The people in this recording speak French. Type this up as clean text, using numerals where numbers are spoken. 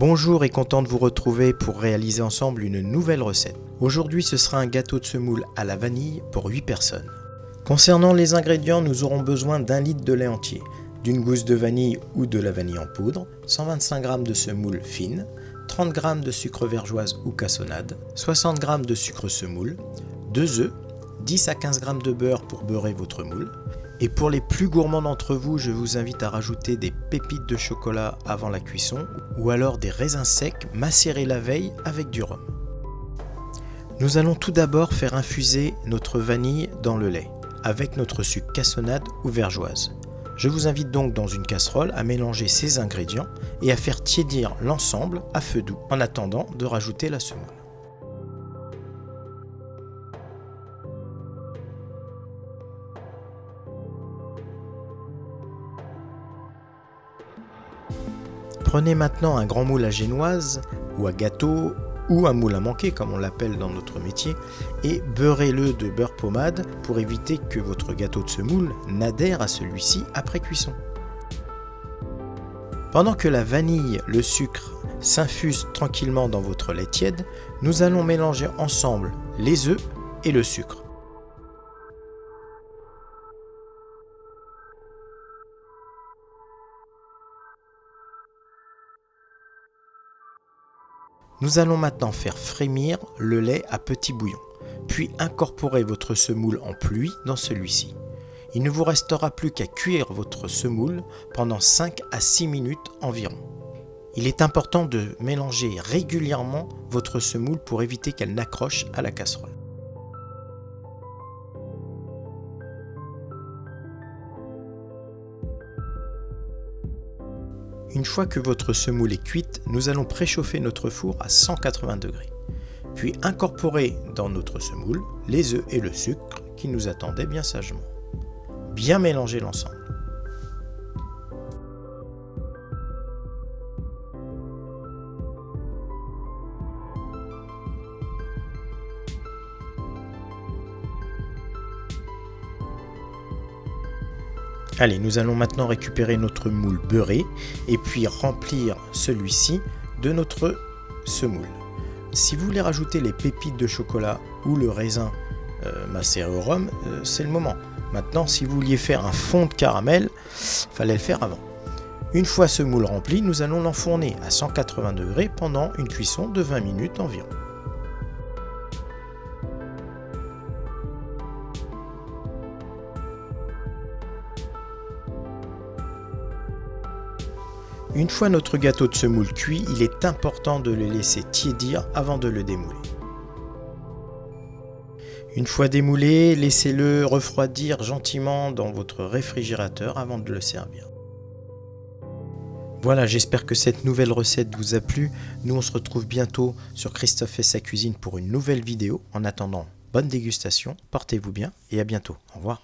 Bonjour et content de vous retrouver pour réaliser ensemble une nouvelle recette. Aujourd'hui ce sera un gâteau de semoule à la vanille pour 8 personnes. Concernant les ingrédients, nous aurons besoin d'1 litre de lait entier, d'une gousse de vanille ou de la vanille en poudre, 125 g de semoule fine, 30 g de sucre vergeoise ou cassonade, 60 g de sucre semoule, 2 œufs, 10 à 15 g de beurre pour beurrer votre moule. Et pour les plus gourmands d'entre vous, je vous invite à rajouter des pépites de chocolat avant la cuisson ou alors des raisins secs macérés la veille avec du rhum. Nous allons tout d'abord faire infuser notre vanille dans le lait avec notre sucre cassonade ou vergeoise. Je vous invite donc dans une casserole à mélanger ces ingrédients et à faire tiédir l'ensemble à feu doux en attendant de rajouter la semoule. Prenez maintenant un grand moule à génoise ou à gâteau ou un moule à manquer comme on l'appelle dans notre métier et beurrez-le de beurre pommade pour éviter que votre gâteau de semoule n'adhère à celui-ci après cuisson. Pendant que la vanille, le sucre s'infusent tranquillement dans votre lait tiède, nous allons mélanger ensemble les œufs et le sucre. Nous allons maintenant faire frémir le lait à petit bouillon, puis incorporer votre semoule en pluie dans celui-ci. Il ne vous restera plus qu'à cuire votre semoule pendant 5 à 6 minutes environ. Il est important de mélanger régulièrement votre semoule pour éviter qu'elle n'accroche à la casserole. Une fois que votre semoule est cuite, nous allons préchauffer notre four à 180 degrés. Puis incorporer dans notre semoule les œufs et le sucre qui nous attendaient bien sagement. Bien mélanger l'ensemble. Allez, nous allons maintenant récupérer notre moule beurré et puis remplir celui-ci de notre semoule. Si vous voulez rajouter les pépites de chocolat ou le raisin macéré au rhum, c'est le moment. Maintenant, si vous vouliez faire un fond de caramel, il fallait le faire avant. Une fois ce moule rempli, nous allons l'enfourner à 180 degrés pendant une cuisson de 20 minutes environ. Une fois notre gâteau de semoule cuit, il est important de le laisser tiédir avant de le démouler. Une fois démoulé, laissez-le refroidir gentiment dans votre réfrigérateur avant de le servir. Voilà, j'espère que cette nouvelle recette vous a plu. Nous, on se retrouve bientôt sur Christophe et sa cuisine pour une nouvelle vidéo. En attendant, bonne dégustation, portez-vous bien et à bientôt. Au revoir.